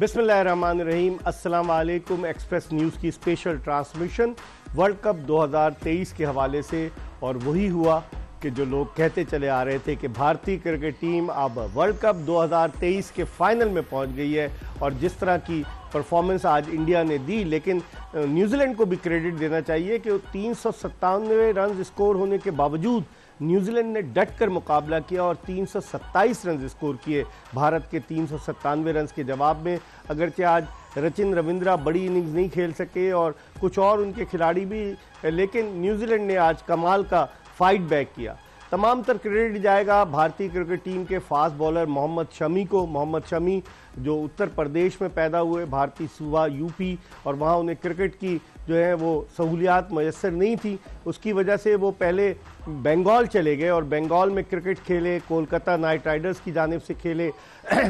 बिस्मिल्लाहिर्रहमानिर्रहीम, अस्सलाम वालेकुम। एक्सप्रेस न्यूज़ की स्पेशल ट्रांसमिशन वर्ल्ड कप 2023 के हवाले से। और वही हुआ कि जो लोग कहते चले आ रहे थे कि भारतीय क्रिकेट टीम अब वर्ल्ड कप 2023 के फाइनल में पहुंच गई है। और जिस तरह की परफॉर्मेंस आज इंडिया ने दी, लेकिन न्यूजीलैंड को भी क्रेडिट देना चाहिए कि 397 रन स्कोर होने के बावजूद न्यूजीलैंड ने डट कर मुकाबला किया और 327 रन स्कोर किए भारत के 397 रन के जवाब में। अगरचे आज सचिन रविंद्रा बड़ी इनिंग्स नहीं खेल सके और कुछ और उनके खिलाड़ी भी, लेकिन न्यूजीलैंड ने आज कमाल का फाइट बैक किया। तमाम तर क्रेडिट जाएगा भारतीय क्रिकेट टीम के फास्ट बॉलर मोहम्मद शमी को। मोहम्मद शमी जो उत्तर प्रदेश में पैदा हुए, भारतीय सूबा यूपी, और वहाँ उन्हें क्रिकेट की जो है वो सहूलियात मैसर नहीं थी, उसकी वजह से वो पहले बंगाल चले गए और बंगाल में क्रिकेट खेले, कोलकाता नाइट राइडर्स की जानिब से खेले।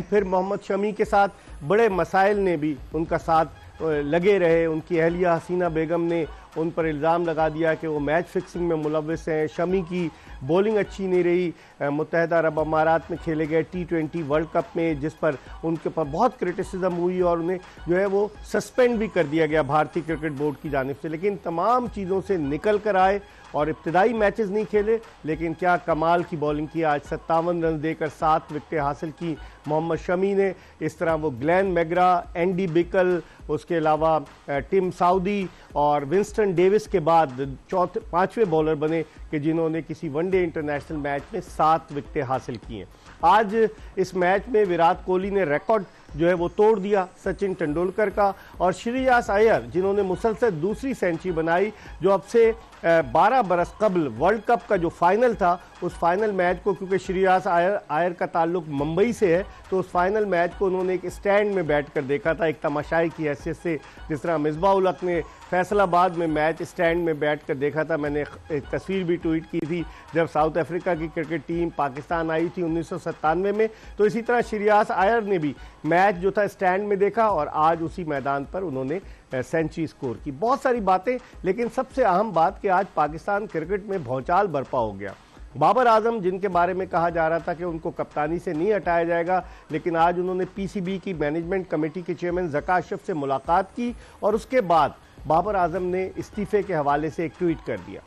फिर मोहम्मद शमी के साथ बड़े मसाइल ने भी उनका साथ लगे रहे। उनकी अहलिया हसीना बेगम ने उन पर इल्ज़ाम लगा दिया कि वो मैच फिक्सिंग में मुलव्वस हैं। शमी की बॉलिंग अच्छी नहीं रही मुत्तहदा अरब अमारात में खेले गए T20 वर्ल्ड कप में, जिस पर उनके ऊपर बहुत क्रिटिसिज्म हुई और उन्हें जो है वो सस्पेंड भी कर दिया गया भारतीय क्रिकेट बोर्ड की जानिब से। लेकिन तमाम चीज़ों से निकल कर आए और इब्तदाई मैचेस नहीं खेले, लेकिन क्या कमाल की बॉलिंग की। आज 57 रन देकर 7 विकेटें हासिल की मोहम्मद शमी ने। इस तरह वो ग्लेन मैग्रा, एंडी बिकल, उसके अलावा टिम साउदी और विंस्टन डेविस के बाद पांचवें बॉलर बने कि जिन्होंने किसी वनडे इंटरनेशनल मैच में 7 विकेटें हासिल की हैं। आज इस मैच में विराट कोहली ने रिकॉर्ड जो है वो तोड़ दिया सचिन तेंदुलकर का, और श्रेयस अय्यर जिन्होंने मुसलसल दूसरी सेंचुरी बनाई, जो अब से 12 बरस कबल वर्ल्ड कप का जो फाइनल था, उस फाइनल मैच को, क्योंकि श्रेयस अय्यर का ताल्लुक मुंबई से है, तो उस फाइनल मैच को उन्होंने एक स्टैंड में बैठ कर देखा था, एक तमाशाई की हैसियत से। जिस तरह मिसबाह उल हक ने फैसलाबाद में मैच स्टैंड में बैठ कर देखा था। मैंने एक तस्वीर भी ट्वीट की थी जब साउथ अफ्रीका की क्रिकेट टीम पाकिस्तान आई थी 1997 में। तो इसी तरह श्रेयस अय्यर ने भी मैच जो था स्टैंड में देखा और आज उसी मैदान पर उन्होंने सेंचुरी स्कोर की। बहुत सारी बातें, लेकिन सबसे अहम बात कि आज पाकिस्तान क्रिकेट में भौचाल बरपा हो गया। बाबर आजम, जिनके बारे में कहा जा रहा था कि उनको कप्तानी से नहीं हटाया जाएगा, लेकिन आज उन्होंने पीसीबी की मैनेजमेंट कमेटी के चेयरमैन ज़का अशरफ से मुलाकात की और उसके बाद बाबर आजम ने इस्तीफे के हवाले से एक ट्वीट कर दिया।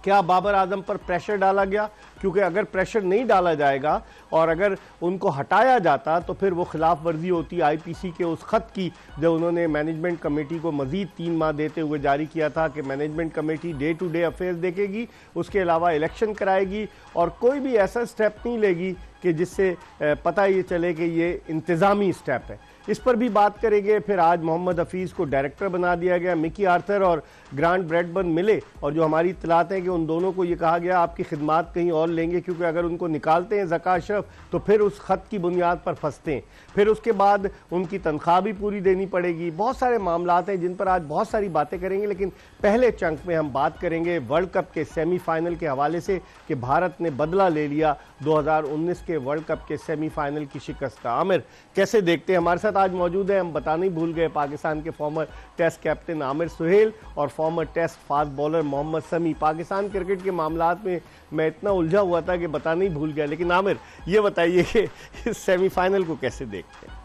क्या बाबर आजम पर प्रेशर डाला गया? क्योंकि अगर प्रेशर नहीं डाला जाएगा और अगर उनको हटाया जाता तो फिर वो खिलाफ वर्जी होती आईपीसी के उस खत की, जो उन्होंने मैनेजमेंट कमेटी को मजीद 3 माह देते हुए जारी किया था कि management committee day to day affairs देखेगी, उसके अलावा इलेक्शन कराएगी और कोई भी ऐसा स्टेप नहीं लेगी कि जिससे पता ये चले कि ये इंतज़ामी स्टेप है। इस पर भी बात करेंगे। फिर आज मोहम्मद हफीज़ को डायरेक्टर बना दिया गया। मिकी आर्थर और ग्रांट ब्रैडबर्न मिले और जो हमारी इत्तलात है कि उन दोनों को ये कहा गया आपकी खिदमात कहीं और लेंगे, क्योंकि अगर उनको निकालते हैं ज़का अशरफ तो फिर उस खत की बुनियाद पर फंसते हैं, फिर उसके बाद उनकी तनख्वाह भी पूरी देनी पड़ेगी। बहुत सारे मामलात हैं जिन पर आज बहुत सारी बातें करेंगे, लेकिन पहले चंक में हम बात करेंगे वर्ल्ड कप के सेमीफाइनल के हवाले से कि भारत ने बदला ले लिया 2019 के वर्ल्ड कप के सेमीफाइनल की शिकस्त का। आमिर, कैसे देखते हैं? हमारे साथ आज मौजूद है, हम बताना ही भूल गए, पाकिस्तान के former test captain Aamir Sohail और former test fast bowler Mohammad Shami. Pakistan cricket के मामलात में मैं इतना उलझा हुआ था कि बताना ही भूल गया। लेकिन आमिर, ये बताइए कि इस सेमीफाइनल को कैसे देखते हैं?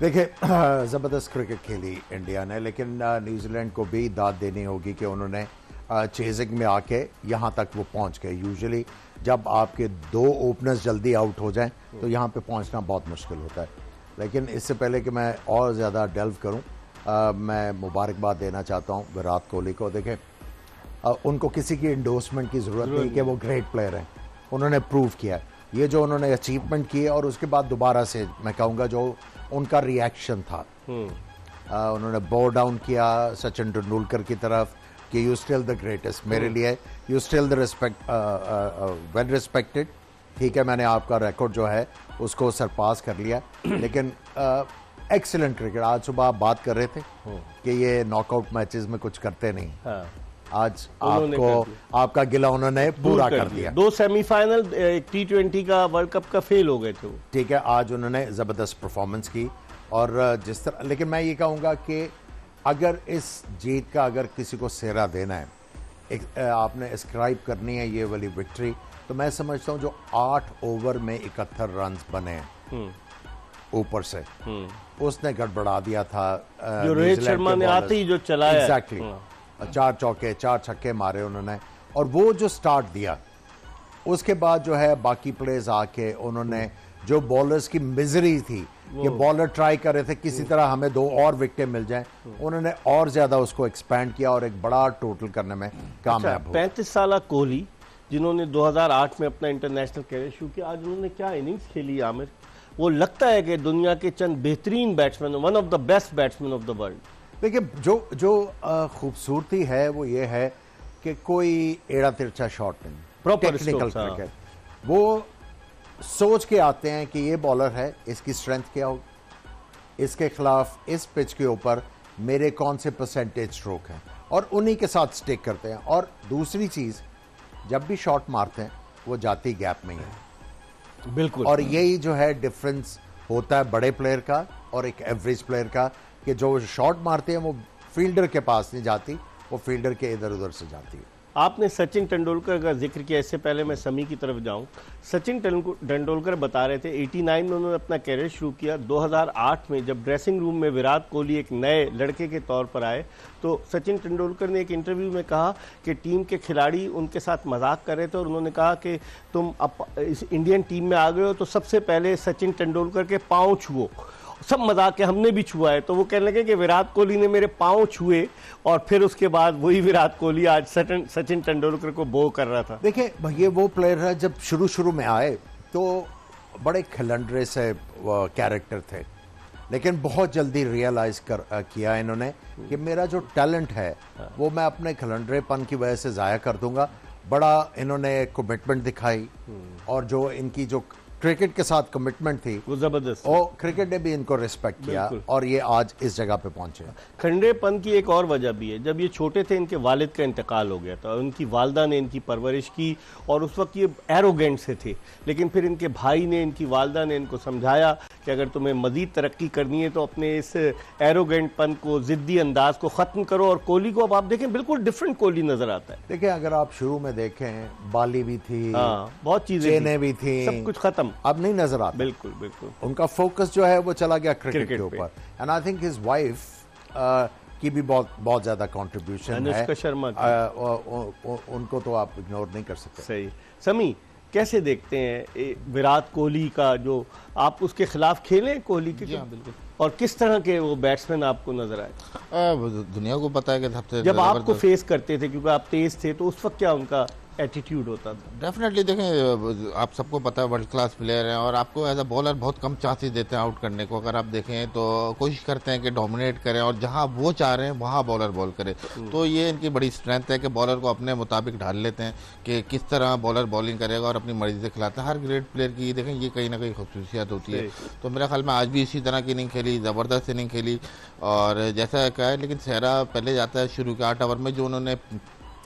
देखिए, ज़बरदस्त क्रिकेट खेली इंडिया ने, लेकिन न्यूजीलैंड को भी दाद देनी होगी कि उन्होंने चेजिंग में आके यहाँ तक वो पहुँच गए। यूजुअली जब आपके 2 ओपनर्स जल्दी आउट हो जाएं तो यहाँ पे पहुँचना बहुत मुश्किल होता है। लेकिन इससे पहले कि मैं और ज़्यादा डेल्व करूँ, मैं मुबारकबाद देना चाहता हूँ विराट कोहली को। देखें, उनको किसी की इंडोर्समेंट की ज़रूरत नहीं कि वो ग्रेट प्लेयर हैं, उन्होंने प्रूव किया है। ये जो उन्होंने अचीवमेंट की है और उसके बाद दोबारा से मैं कहूँगा जो उनका रिएक्शन था, उन्होंने बो डाउन किया सचिन तेंदुलकर की तरफ कि यू स्टिल द ग्रेटेस्ट, मेरे लिए you still the well respected. ठीक है, मैंने आपका रिकॉर्ड जो है उसको सरपास कर लिया, लेकिन एक्सीलेंट क्रिकेट। आज सुबह आप बात कर रहे थे कि ये नॉकआउट मैचेस में कुछ करते नहीं। हाँ। आज आपको आपका गिला उन्होंने पूरा कर दिया। 2 सेमीफाइनल T20 का वर्ल्ड कप का फेल हो गए थे वो। ठीक है, आज उन्होंने जबरदस्त परफॉर्मेंस की और जिस तरह, लेकिन मैं ये कहूँगा कि अगर इस जीत का अगर किसी को सेहरा देना है, आपने एस्क्राइब करनी है ये वाली विक्ट्री, तो मैं समझता हूँ जो 8 ओवर में 71 रन बने हैं, ऊपर से, उसने गड़बड़ा दिया था। जो रोहित शर्मा ने आते ही जो चलाया, एग्जैक्टली 4 चौके 4 छक्के मारे उन्होंने, और वो जो स्टार्ट दिया उसके बाद जो है बाकी प्लेयर्स आके उन्होंने जो बॉलर्स की मिजरी थी, ये बॉलर ट्राई कर रहे थे किसी तरह हमें 2 और विकेटें मिल जाएं, उन्होंने और ज्यादा उसको एक्सपैंड किया और एक बड़ा टोटल करने में कामयाब हुए। 35 साल कोहली जिन्होंने 2008 में अपना इंटरनेशनल कैरियर शुरू किया, आज उन्होंने क्या इनिंग्स खेली आमिर। वो लगता है कि दुनिया के चंद बेहतरीन batsman, one of the best batsman of the world. देखिए जो खूबसूरती है वो ये है कि कोई एड़ा तिरछा शॉट नहीं, प्रॉपर टेक्निकल क्रिकेट, वो सोच के आते हैं कि ये बॉलर है, इसकी स्ट्रेंथ क्या हो, इसके खिलाफ इस पिच के ऊपर मेरे कौन से परसेंटेज स्ट्रोक हैं, और उन्हीं के साथ स्टिक करते हैं। और दूसरी चीज, जब भी शॉट मारते हैं वो जाती गैप में ही है, बिल्कुल। और यही जो है डिफरेंस होता है बड़े प्लेयर का और एक एवरेज प्लेयर का, कि जो शॉट मारते हैं वो फील्डर के पास नहीं जाती, वो फील्डर के इधर उधर से जाती है। आपने सचिन तेंदुलकर का जिक्र किया, इससे पहले मैं समी की तरफ जाऊं। सचिन तेंदुलकर बता रहे थे 89 में उन्होंने अपना कैरियर शुरू किया। 2008 में जब ड्रेसिंग रूम में विराट कोहली एक नए लड़के के तौर पर आए, तो सचिन तेंदुलकर ने एक इंटरव्यू में कहा कि टीम के खिलाड़ी उनके साथ मजाक कर रहे थे और उन्होंने कहा कि तुम इस इंडियन टीम में आ गए हो तो सबसे पहले सचिन तेंदुलकर के पाँव छुओ। सब मजाक है, हमने भी छुआ है। तो वो कहने लगे कि विराट कोहली ने मेरे पाँव छुए और फिर उसके बाद वही विराट कोहली आज सचिन तेंदुलकर को बो कर रहा था। देखिए ये वो प्लेयर है, जब शुरू में आए तो बड़े खिलंडरे से कैरेक्टर थे, लेकिन बहुत जल्दी रियलाइज किया इन्होंने कि मेरा जो टैलेंट है वो मैं अपने खिलंडरेपन की वजह से जाया कर दूंगा। बड़ा इन्होंने कमिटमेंट दिखाई, और जो इनकी जो क्रिकेट के साथ कमिटमेंट थी वो जबरदस्त, और क्रिकेट ने भी इनको रिस्पेक्ट किया और ये आज इस जगह पे पहुंचे। खंडेपन की एक और वजह भी है, जब ये छोटे थे इनके वालिद का इंतकाल हो गया था, उनकी वालदा ने इनकी परवरिश की और उस वक्त ये एरोगेंट से थे, लेकिन फिर इनके भाई ने, इनकी वालदा ने इनको समझाया कि अगर तुम्हें मजीद तरक्की करनी है तो अपने इस एरोगेंटपन को, जिद्दी अंदाज को ख़त्म करो। और कोहली को अब आप देखें बिल्कुल डिफरेंट कोहली नजर आता है। देखिए अगर आप शुरू में देखें, बाली भी थी, बहुत चीजें, चेनें भी थी, सब कुछ खत्म, अब नहीं नजर आता। बिल्कुल बिल्कुल, उनका फोकस जो है वो चला गया क्रिकेट के ऊपर। And I think his wife की भी बहुत ज्यादा कंट्रीब्यूशन है, अनुष्का शर्मा की। उनको तो आप इग्नोर नहीं कर सकते। सही। समी, कैसे देखते हैं विराट कोहली का, जो आप उसके खिलाफ खेले कोहली के? हाँ, बिल्कुल। और किस तरह के वो बैट्समैन आपको नजर आए? दुनिया को पता है कि सबसे जब आपको फेस करते थे, क्योंकि आप तेज थे, तो उस वक्त क्या उनका एटीट्यूड होता था? डेफिनेटली देखें, आप सबको पता है वर्ल्ड क्लास प्लेयर हैं और आपको एज अ बॉलर बहुत कम चांसेस देते हैं आउट करने को। अगर आप देखें तो कोशिश करते हैं कि डोमिनेट करें और जहां वो चाह रहे हैं वहां बॉलर बॉल करे। तो ये इनकी बड़ी स्ट्रेंथ है कि बॉलर को अपने मुताबिक ढाल लेते हैं कि किस तरह बॉलर बॉलिंग करेगा और अपनी मर्जी से खिलाते हैं। हर ग्रेट प्लेयर की देखें ये कहीं ना कहीं खूबसूसियत होती है। तो मेरे ख्याल में आज भी इसी तरह की इनिंग खेली, ज़बरदस्त इनिंग खेली। और जैसा कहा है, लेकिन सहरा पहले जाता है शुरू के 8 ओवर में जो उन्होंने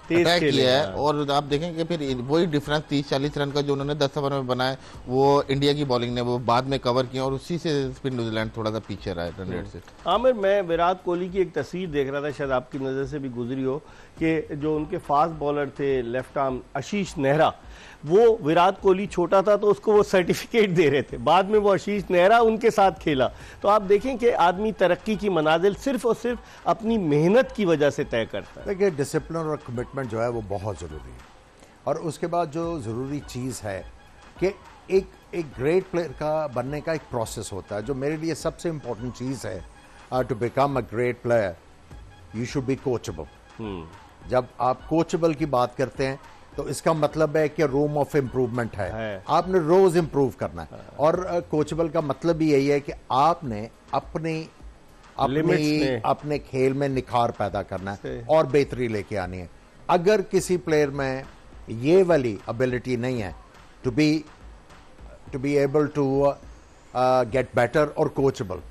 अटैक किया है, और आप देखेंगे फिर वही डिफरेंस 30-40 रन का जो उन्होंने 10 ओवर में बनाया वो इंडिया की बॉलिंग ने वो बाद में कवर किया और उसी से फिर न्यूजीलैंड थोड़ा सा पीछे रहा है रन रेट से। आमिर, मैं विराट कोहली की एक तस्वीर देख रहा था, शायद आपकी नज़र से भी गुजरी हो, कि जो उनके फास्ट बॉलर थे लेफ्ट आर्म आशीष नेहरा, वो विराट कोहली छोटा था तो उसको वो सर्टिफिकेट दे रहे थे, बाद में वो आशीष नेहरा उनके साथ खेला। तो आप देखें कि आदमी तरक्की की मनाजिल सिर्फ और सिर्फ अपनी मेहनत की वजह से तय करता है। देखिए डिसिप्लिन और कमिटमेंट जो है वो बहुत ज़रूरी है, और उसके बाद जो ज़रूरी चीज़ है कि एक ग्रेट प्लेयर का बनने का एक प्रोसेस होता है। जो मेरे लिए सबसे इम्पोर्टेंट चीज़ है to become a great player, you should be coachable. जब आप कोचेबल की बात करते हैं तो इसका मतलब है कि रूम ऑफ इम्प्रूवमेंट है, आपने रोज इम्प्रूव करना है। और कोचेबल का मतलब भी यही है कि आपने अपने खेल में निखार पैदा करना है और बेहतरी लेके आनी है। अगर किसी प्लेयर में ये वाली एबिलिटी नहीं है to be able to get better और कोचेबल,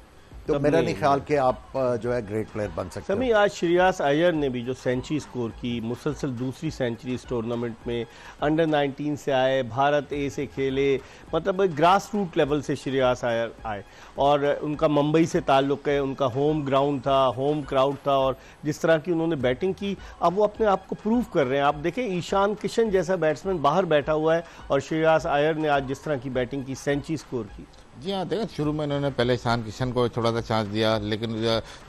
तो मेरा नहीं ख्याल कि आप जो है ग्रेट प्लेयर बन सकते हैं। समी, आज श्रेयस अय्यर ने भी जो सेंचुरी स्कोर की, मुसलसल दूसरी सेंचुरी इस टूर्नामेंट में, अंडर 19 से आए, भारत ए से खेले, मतलब ग्रास रूट लेवल से श्रेयस अय्यर आए और उनका मुंबई से ताल्लुक है, उनका होम ग्राउंड था, होम क्राउड था, और जिस तरह की उन्होंने बैटिंग की, अब वो अपने आप को प्रूव कर रहे हैं। आप देखें ईशान किशन जैसा बैट्समैन बाहर बैठा हुआ है और श्रेयस अय्यर ने आज जिस तरह की बैटिंग की, सेंचुरी स्कोर की। जी हाँ, देखा शुरू में इन्होंने पहले ईशान किशन को थोड़ा सा चांस दिया, लेकिन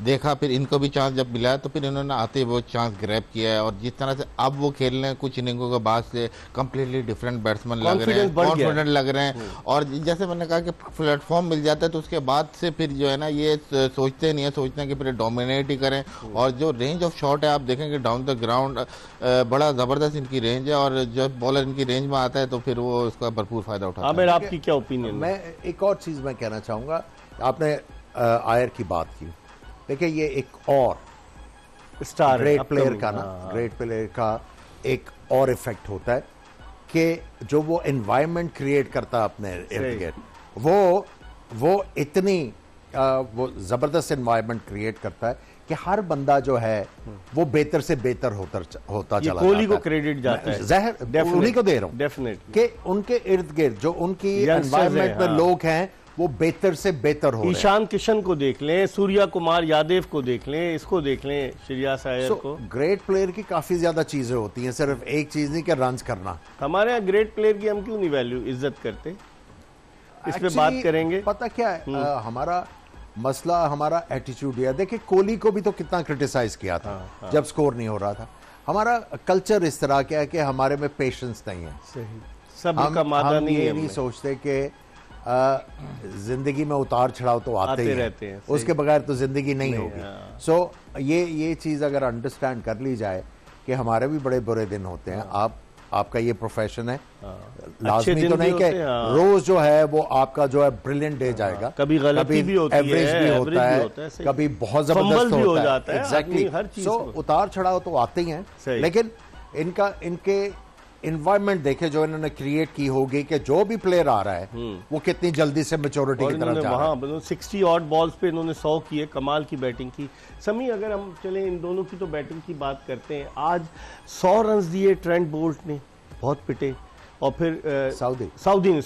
देखा फिर इनको भी चांस जब मिला तो फिर इन्होंने आते ही वो चांस ग्रैब किया है, और जिस तरह से अब वो खेल रहे हैं कुछ इनिंगों के बाद से कम्प्लीटली डिफरेंट बैट्समैन लग रहे हैं, कॉन्फिडेंट लग रहे हैं। और जैसे मैंने कहा कि प्लेटफॉर्म मिल जाता है तो उसके बाद से फिर जो है ना ये सोचते नहीं है, सोचते हैं कि फिर डोमिनेट ही करें। और जो रेंज ऑफ शॉट है आप देखेंगे डाउन द ग्राउंड बड़ा ज़बरदस्त इनकी रेंज है, और जब बॉलर इनकी रेंज में आता है तो फिर वो उसका भरपूर फायदा उठाता है। आपकी क्या ओपिनियन? मैं एक और चीज मैं कहना चाहूंगा, आपने आयर की बात की, देखिए ये एक और स्टार ग्रेट प्लेयर का ना, ग्रेट प्लेयर का एक और इफेक्ट होता है कि जो वो एनवायरनमेंट क्रिएट करता है अपने इर्द गिर्द, वो इतनी वो जबरदस्त एनवायरनमेंट क्रिएट करता है कि हर बंदा जो है वो बेहतर से बेहतर होता चला जाता है। कोहली को क्रेडिट जाता है, ज़ाहिर उन्हीं को दे रहा हूं डेफिनेटली, कि उनके इर्द गिर्द जो उनकी एनवायरनमेंट में लोग हैं वो बेहतर से बेहतर हो रहे हैं। ईशान किशन को देख लें, सूर्या कुमार यादव को देख लें, इसको देख लें, श्रेयस अय्यर को। ग्रेट प्लेयर की काफी ज्यादा चीजें होती हैं, सिर्फ एक चीज नहीं कि रन्स करना। हमारे यहाँ ग्रेट प्लेयर की हम क्यों नहीं वैल्यू इज्जत करते, इस पे बात करेंगे। पता क्या है, हमारा मसला हमारा एटीट्यूड है। देखिए कोहली को भी तो कितना क्रिटिसाइज किया था जब स्कोर नहीं हो रहा था। हमारा कल्चर इस तरह का है कि हमारे में पेशेंस नहीं है। सही, सब का मादा नहीं है। ये नहीं सोचते कि जिंदगी में उतार चढ़ाव तो आते रहते हैं, उसके बगैर तो जिंदगी नहीं होगी। सो ये चीज अगर अंडरस्टैंड कर ली जाए कि हमारे भी बड़े बुरे दिन होते हैं। आपका ये प्रोफेशन है, लाजमी तो नहीं कि रोज जो है वो आपका जो है ब्रिलियंट डे जाएगा, कभी गलती भी होती है, एवरेज भी होता है, कभी बहुत जबरदस्त होता है। एग्जैक्टली, सो उतार चढ़ाव तो आते ही हैं, लेकिन इनके इन्वायरमेंट देखे जो इन्होंने क्रिएट की होगी कि जो भी प्लेयर आ रहा है वो कितनी जल्दी से मैच्योरिटी की तरफ जा रहा है। 60 ऑड बॉल्स पे इन्होंने 100 किए, कमाल की बैटिंग की। समी, अगर हम चले इन दोनों की तो बैटिंग की बात करते हैं, आज 100 रन दिए ट्रेंट बोल्ट ने, बहुत पिटे, और फिर साउदी ने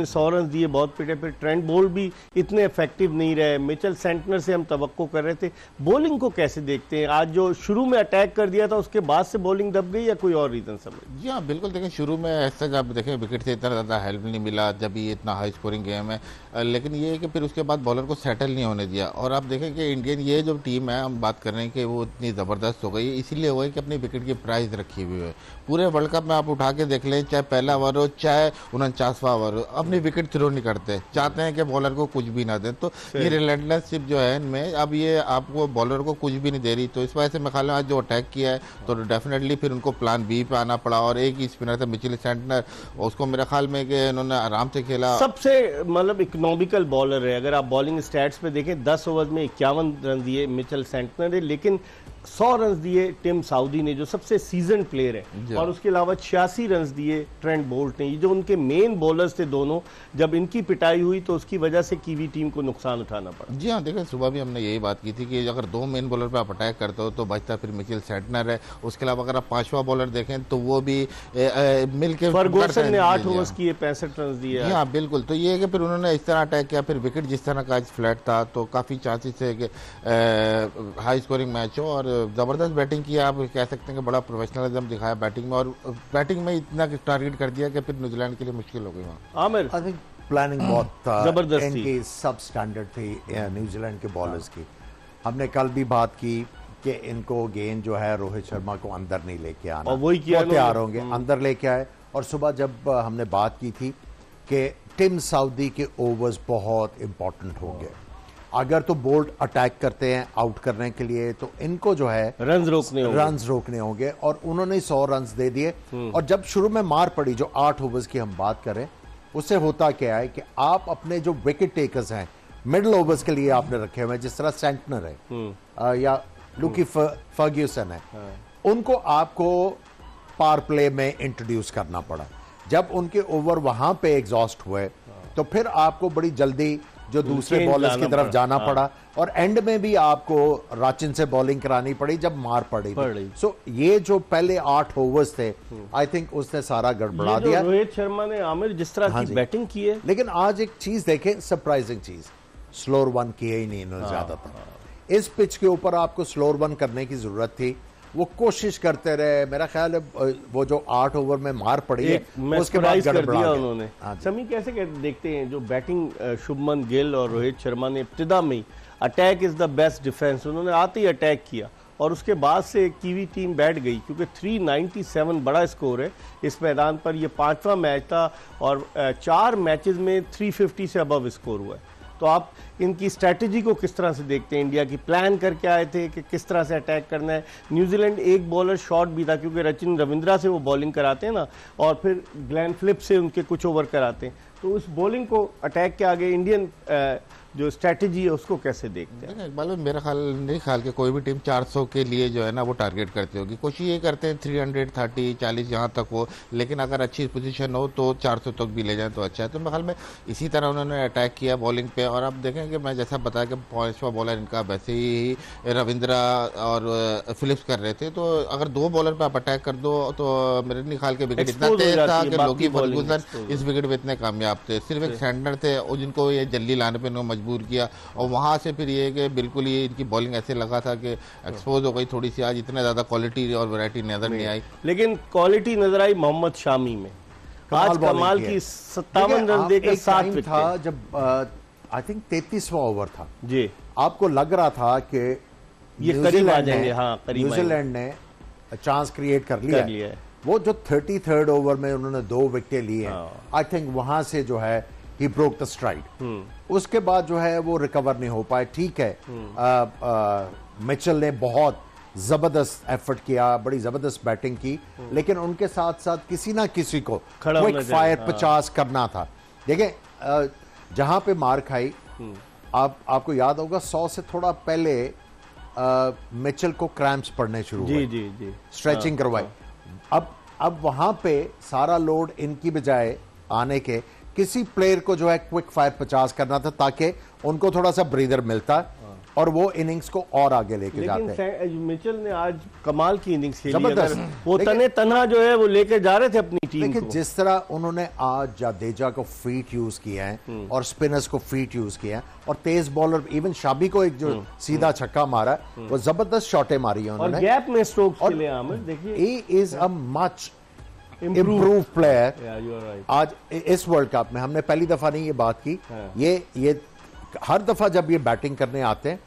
100 रन दिए, बहुत पिटे। फिर ट्रेंट बोल्ट भी इतने इफेक्टिव नहीं रहे। मिचेल सेंटनर से हम तवक्को कर रहे थे। बॉलिंग को कैसे देखते हैं? आज जो शुरू में अटैक कर दिया था उसके बाद से बॉलिंग दब गई या कोई और रीजन समझ? जी हाँ, बिल्कुल। देखें शुरू में ऐसा जब देखें विकेट से इतना ज़्यादा हेल्प नहीं मिला जब ये इतना हाई स्कोरिंग गेम है, लेकिन ये है कि फिर उसके बाद बॉलर को सेटल नहीं होने दिया। और आप देखें कि इंडियन ये जो टीम है हम बात कर रहे हैं कि वो इतनी ज़बरदस्त हो गई है, इसीलिए हुआ है कि अपनी विकेट की प्राइस रखी हुई है। पूरे वर्ल्ड कप में आप उठा के देख लें, चाहे पहला ओवर हो चाहे 49वां ओवर हो, अपनी विकेट थ्रो नहीं करते, चाहते हैं कि बॉलर को कुछ भी ना दे। तो ये रिलेंटलेसशिप जो है इनमें, अब ये आपको बॉलर को कुछ भी नहीं दे रही। तो इस वजह से मैं ख्याल आज जो अटैक किया है तो डेफिनेटली फिर उनको प्लान बी पे आना पड़ा। और एक ही स्पिनर था मिचेल सेंटनर, उसको मेरे ख्याल में कि इन्होंने आराम से खेला। सबसे मतलब इकोनॉमिकल बॉलर है। अगर आप बॉलिंग स्टैट्स पे देखें, 10 ओवर में 51 रन दिए मिचेल सेंटनर ने, लेकिन 100 रन दिए टिम साउदी ने जो सबसे सीजन प्लेयर है, और उसके अलावा 86 रन दिए ट्रेंट बोल्ट ने। ये जो उनके मेन बॉलर्स थे दोनों, जब इनकी पिटाई हुई तो उसकी वजह से कीवी टीम को नुकसान उठाना पड़ा। जी हाँ, देखिए सुबह भी हमने यही बात की थी कि अगर 2 मेन बॉलर पे आप अटैक करते हो तो बचता फिर मिचेल सेंटनर है। उसके अलावा अगर आप 5वां बॉलर देखें तो वो भी मिलकर फर्गूसन ने 8 ओवर्स किए 65 रन दिए। हाँ बिल्कुल। तो ये है कि फिर उन्होंने इस तरह अटैक किया, फिर विकेट जिस तरह का आज फ्लैट था तो काफ़ी चांसेस है कि हाई स्कोरिंग मैच हो। और ज़बरदस्त बैटिंग की, आप कह सकते हैं कि बड़ा प्रोफेशनलिज्म दिखाया बैटिंग में, और बैटिंग में इतना टारगेट कर दिया कि फिर न्यूजीलैंड के लिए मुश्किल हो गई वहाँ। आमिर, आई थिंक प्लानिंग बहुत जबरदस्त इनकी सब स्टैंडर्ड थी न्यूजीलैंड के बॉलर्स की। हमने कल भी बात की कि इनको गेंद जो है रोहित शर्मा को अंदर नहीं लेके आना, और वही किया, तैयार होंगे अंदर लेके आए। और सुबह जब हमने बात की थी कि टिम साउदी के ओवर्स बहुत इंपॉर्टेंट होंगे, अगर तो बोल्ट अटैक करते हैं आउट करने के लिए तो इनको जो है रन्स रोकने होंगे। और उन्होंने 100 रन्स दे दिए। और जब शुरू में मार पड़ी, जो 8 ओवर्स की हम बात करें, उससे होता क्या है कि आप अपने जो विकेट टेकर्स हैं मिडिल ओवर्स के लिए आपने रखे हुए हैं, जिस तरह सेंटनर है या लुकी फर्ग्यूसन है, उनको आपको पावर प्ले में इंट्रोड्यूस करना पड़ा। जब उनके ओवर वहां पे एग्जॉस्ट हुए तो फिर आपको बड़ी जल्दी जो दूसरे बॉलर्स की तरफ जाना पड़ा, और एंड में भी आपको राचिन से बॉलिंग करानी पड़ी जब मार पड़ी। सो ये जो पहले 8 ओवर्स थे, आई थिंक उसने सारा गड़बड़ा दिया। रोहित शर्मा ने आमिर जिस तरह की बैटिंग की है, लेकिन आज एक चीज देखें, सरप्राइजिंग चीज, स्लोअर वन किए ही नहीं इन्होंने ज्यादातर। इस पिच के ऊपर आपको स्लोअर वन करने की जरूरत थी। वो कोशिश करते रहे। मेरा ख्याल है वो जो 8 ओवर में मार पड़ी है उसके बाद कर गड़बड़ा दिया गया। उन्होंने। समी कैसे देखते हैं जो बैटिंग शुभमन गिल और रोहित शर्मा ने इब्तिदा में attack is the best defence, उन्होंने आते ही अटैक किया और उसके बाद से कीवी टीम बैठ गई क्योंकि 397 बड़ा स्कोर है इस मैदान पर। ये 5वां मैच था और 4 मैचेस में 350 से अबव स्कोर हुआ है। तो आप इनकी स्ट्रैटेजी को किस तरह से देखते हैं? इंडिया की प्लान करके आए थे कि किस तरह से अटैक करना है? न्यूजीलैंड एक बॉलर शॉर्ट भी था क्योंकि रचिन रविंद्रा से वो बॉलिंग कराते हैं ना, और फिर ग्लेन फिलिप से उनके कुछ ओवर कराते हैं। तो उस बॉलिंग को अटैक के आगे इंडियन जो स्ट्रैटेजी है उसको कैसे देखते हैं? इकबाल भाई, मेरा ख्याल नहीं ख्याल कि कोई भी टीम 400 के लिए जो है ना वो टारगेट करती होगी। कोशिश ये करते हैं 330 40 यहाँ तक हो, लेकिन अगर अच्छी पोजीशन हो तो 400 तक भी ले जाए तो अच्छा है। तो मेरे ख्याल में इसी तरह उन्होंने अटैक किया बॉलिंग पे। और आप देखें कि मैं जैसा बताया कि 5वां बॉलर इनका वैसे ही रविंद्रा और फिलिप्स कर रहे थे, तो अगर 2 बॉलर पे आप अटैक कर दो तो मेरे नहीं ख्याल के विकेट इतना तेज था कि लोकी फर्गूसन इस विकेट पे इतने कामयाब थे। सिर्फ एक सैंडर थे और जिनको ये जल्दी लाने पे मजबूर किया, और वहां से फिर ये कि बिल्कुल ही इनकी बॉलिंग ऐसे लगा था कि एक्सपोज हो गई थोड़ी सी। आज इतना ज्यादा क्वालिटी और वैरायटी नजर नहीं आई, लेकिन क्वालिटी नजर आई मोहम्मद शामी में। आज कमाल की 57 रन देकर 7 विकेट था जब आई थिंक 33वां ओवर था जी। आपको लग रहा था कि ये करीब आ जाएंगे। हाँ, करीब न्यूजीलैंड ने चांस क्रिएट कर लिया है। वो जो 33rd ओवर में उन्होंने 2 विकेट लिए, आई थिंक वहां से जो है ही ब्रोक द स्ट्राइड। उसके बाद जो है वो रिकवर नहीं हो पाए। ठीक है, मिचेल ने बहुत जबरदस्त एफर्ट किया, बड़ी जबरदस्त बैटिंग की, लेकिन उनके साथ साथ किसी ना किसी को क्विक फायर 50 करना था। देखिए जहां पे मार खाई, आपको याद होगा 100 से थोड़ा पहले मिचेल को क्रैम्प्स पड़ने शुरू हुए, जी स्ट्रेचिंग करवाई। अब वहां पे सारा लोड इनकी बजाय आने के किसी प्लेयर को जो है क्विक फायर 50 करना था ताकि उनको थोड़ा सा ब्रीदर मिलता और वो इनिंग्स को और आगे लेके जाते। लेकिन मिचेल ने आज कमाल की इनिंग्स खेली, वो तने तन्हा जो है वो लेके जा रहे थे अपनी टीम को। जिस तरह उन्होंने आज जाडेजा को फीट यूज किया है और स्पिनर्स को फीट यूज किया है और तेज बॉलर इवन शाबी को एक जो सीधा छक्का मारा, वो जबरदस्त शॉटें मारी है उन्होंने। और गैप में स्ट्रोक्स के लिए आमिर देखिए, he is a much improve player. आज इस वर्ल्ड कप में हमने पहली दफा नहीं ये बात की, ये हर दफा जब ये बैटिंग करने आते हैं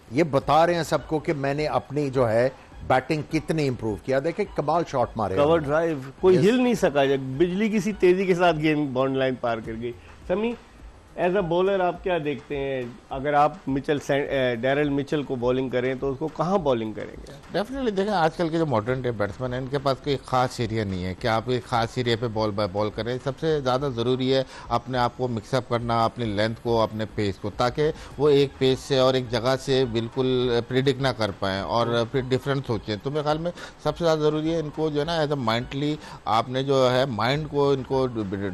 ये बता रहे हैं सबको कि मैंने अपनी जो है बैटिंग कितनी इंप्रूव किया। देखे कमाल शॉट मारे, कवर ड्राइव, कोई हिल नहीं सका, बिजली की सी तेजी के साथ गेम बाउंड लाइन पार कर गई। समी एज अ बॉलर आप क्या देखते हैं? अगर आप डैरल मिचेल को बॉलिंग करें तो उसको कहाँ बॉलिंग करेंगे? डेफिनेटली देखें, आजकल के जो मॉडर्न डे बैट्समैन हैं इनके पास कोई खास एरिया नहीं है कि आप एक खास एरिया पे बॉल बाय बॉल करें। सबसे ज़्यादा ज़रूरी है अपने आप को मिक्सअप करना, अपनी लेंथ को, अपने पेस को, ताकि वो एक पेस से और एक जगह से बिल्कुल प्रिडिक्ट ना कर पाएँ और फिर डिफरेंट सोचें। तो मेरे ख्याल में सबसे ज़्यादा ज़रूरी है इनको जो है ना एज अ माइंडली आपने जो है माइंड को इनको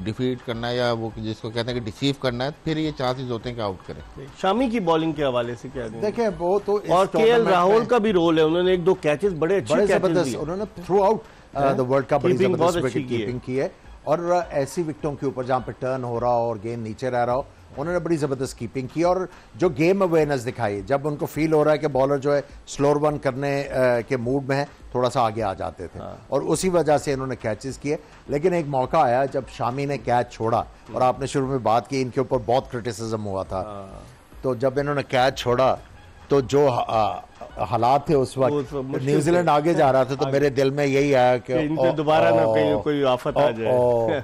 डिफीट करना या वो जिसको कहते हैं कि डिसीव करना है, फिर ये चांसेस होते हैं कि आउट करें। शामी की बॉलिंग के हवाले से क्या देखिए, वो तो और केएल राहुल का भी रोल है, उन्होंने 1-2 कैचेस बड़े अच्छे जबरदस्त, उन्होंने through out the world cup बड़ी जबरदस्त विकेट कीपिंग की है और ऐसी विकेटों के ऊपर जहां पे टर्न हो रहा हो और गेंद नीचे रह रहा हो उन्होंने बड़ी जबरदस्त कीपिंग की और जो गेम अवेयरनेस दिखाई। जब उनको फील हो रहा है कि बॉलर जो है स्लोअर वन करने के मूड में है, थोड़ा सा आगे आ जाते थे और उसी वजह से इन्होंने कैचेस किए। लेकिन एक मौका आया जब शामी ने कैच छोड़ा और आपने शुरू में बात की इनके ऊपर बहुत क्रिटिसिज्म हुआ था, तो जब इन्होंने कैच छोड़ा तो जो हालात थे उस वक्त न्यूजीलैंड आगे जा रहा था, तो मेरे दिल में यही आया कि दोबारा ना कहीं कोई आफत आ जाए।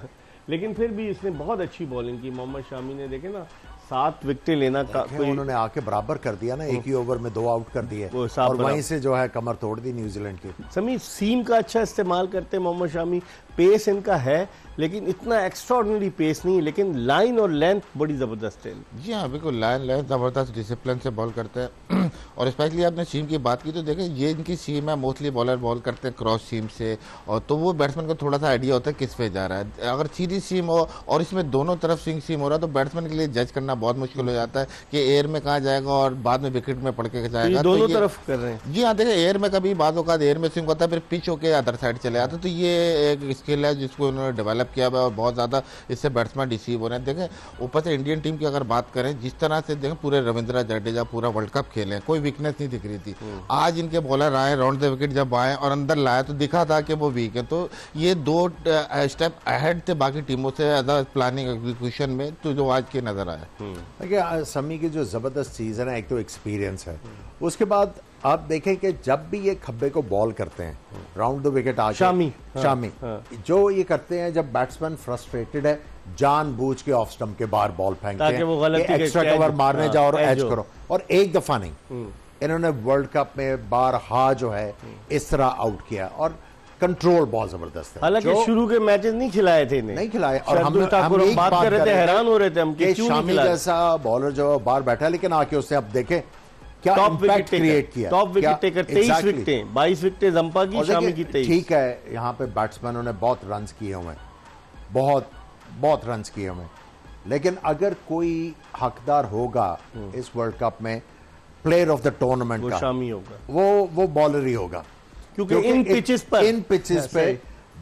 लेकिन फिर भी इसने बहुत अच्छी बॉलिंग की मोहम्मद शामी ने। देखे ना 7 विकेटें लेना कोई उन्होंने आके बराबर कर दिया ना, एक ही ओवर में 2 आउट कर दिए और वहीं से जो है कमर तोड़ दी न्यूजीलैंड की। समी सीम का अच्छा इस्तेमाल करते हैं मोहम्मद शामी, पेस इनका है लेकिन इतना एक्स्ट्राऑर्डिनरी पेस नहीं है, लेकिन लाइन और लेंथ बड़ी जबरदस्त है। जी हाँ, बिल्कुल लाइन लेंथ जबरदस्त डिसिप्लिन से बॉल करते हैं और स्पेशली आपने सीम की बात की तो देखें ये इनकी सीम है, मोस्टली बॉलर बॉल करते हैं क्रॉस सीम से, और तो वो बैट्समैन को थोड़ा सा आइडिया होता है किस पे जा रहा है। अगर सीधी सीम हो और इसमें दोनों तरफ स्विंग सीम हो रहा है तो बैट्समैन के लिए जज करना बहुत मुश्किल हो जाता है कि एयर में कहाँ जाएगा और बाद में विकेट में पड़ के जाएगा। दोनों तरफ कर रहे हैं। जी हाँ, देखिए एयर में कभी बाद एयर में स्विंग होता है, फिर पिच होकर अदर साइड चले जाते हैं, तो ये एक स्किल है जिसको उन्होंने डेवलप किया हुआ है और बहुत ज़्यादा इससे बैट्समैन रिसीव हो रहे हैं। देखें ऊपर से इंडियन टीम की अगर बात करें, जिस तरह से देखें पूरे रविंद्र जडेजा पूरा वर्ल्ड कप खेले, कोई वीकनेस नहीं दिख रही थी। आज इनके बॉलर आए, राउंड द विकेट जब आए और अंदर लाए तो दिखा था कि वो वीक है। तो ये 2 स्टेप अहेड थे बाकी टीमों से अदर प्लानिंग एग्जीक्यूशन में, तो जो आज के नजर आया। देखिए समी की जो जबरदस्त चीज है ना, एक तो एक्सपीरियंस है, उसके बाद आप देखें कि जब भी ये खब्बे को बॉल करते हैं राउंड द विकेट आके शामी जो ये करते हैं, जब बैट्समैन फ्रस्ट्रेटेड है जानबूझ के ऑफ स्टंप के बाहर बॉल फेंकते हैं वो गलती कि एक्स्ट्रा कवर मारने जाओ और एज करो, और एक दफा नहीं, इन्होंने वर्ल्ड कप में बारहा जो है इस तरह आउट किया और कंट्रोल बहुत जबरदस्त है। हालांकि शुरू के मैचेस नहीं खिलाए थे इन्हें, नहीं खिलाए, और हम एक बात कर रहे थे, हैरान हो रहे थे हम कि शामी जैसा बॉलर जो बाहर बैठा है, लेकिन आके उससे अब देखें क्या इम्पैक्ट क्रिएट किया। टॉप विकेट टेकर 23 विकेटें, 22 विकेटें जंपा की, शामी की 23। ठीक है, यहाँ पे बैट्समैनों ने बहुत रन्स किए हुए, बहुत रन्स किए हुए, लेकिन अगर कोई हकदार होगा इस वर्ल्ड कप में प्लेयर ऑफ द टूर्नामेंट का, शामी होगा, वो बॉलर ही होगा, क्योंकि इन पिचेस पे